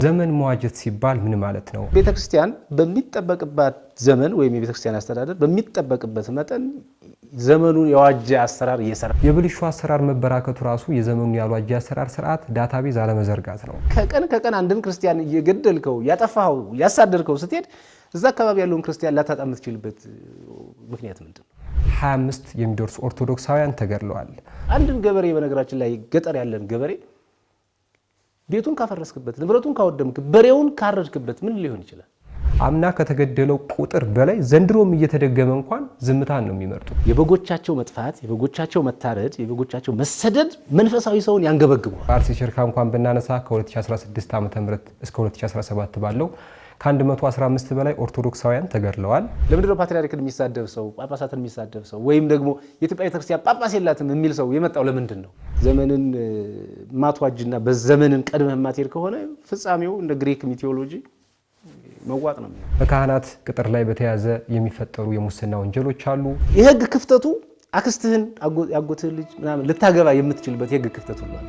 ዘመን መዋጀት ሲባል ምን ማለት ነው? ቤተክርስቲያን በሚጠበቅባት ዘመን ወይም የቤተክርስቲያን አስተዳደር በሚጠበቅበት መጠን ዘመኑን የዋጀ አሰራር እየሰራ የብልሹ አሰራር መበራከቱ ራሱ የዘመኑን ያልዋጀ አሰራር ስርዓት ዳታቤዝ አለመዘርጋት ነው። ከቀን አንድን ክርስቲያን እየገደልከው ያጠፋው ያሳደርከው ስትሄድ እዛ አካባቢ ያለውን ክርስቲያን ላታጣ የምትችልበት ምክንያት ምንድነው? 25 የሚደርሱ ኦርቶዶክሳውያን ተገድለዋል። አንድን ገበሬ በነገራችን ላይ ገጠር ያለን ገበሬ ቤቱን ካፈረስክበት ንብረቱን ካወደምክ በሬውን ካረድክበት ምን ሊሆን ይችላል? አምና ከተገደለው ቁጥር በላይ ዘንድሮም እየተደገመ እንኳን ዝምታን ነው የሚመርጡ። የበጎቻቸው መጥፋት፣ የበጎቻቸው መታረድ፣ የበጎቻቸው መሰደድ መንፈሳዊ ሰውን ያንገበግባል። አርሲ ሽርካ እንኳን ብናነሳ ከ2016 ዓ.ም እስከ 2017 ባለው ከ115 በላይ ኦርቶዶክሳውያን ተገድለዋል። ለምንድነው ፓትርያርክን የሚሳደብ ሰው ጳጳሳትን የሚሳደብ ሰው ወይም ደግሞ የኢትዮጵያ ቤተክርስቲያን ጳጳስ የላትም የሚል ሰው የመጣው ለምንድን ነው? ዘመንን ማትዋጅና በዘመንን ቀድመህ ማትሄድ ከሆነ ፍጻሜው እንደ ግሪክ ሚቲዮሎጂ መዋጥ ነው። በካህናት ቅጥር ላይ በተያዘ የሚፈጠሩ የሙስና ወንጀሎች አሉ። የህግ ክፍተቱ አክስትህን ያጎትህን ልጅ ምናምን ልታገባ የምትችልበት የህግ ክፍተቱ ነው።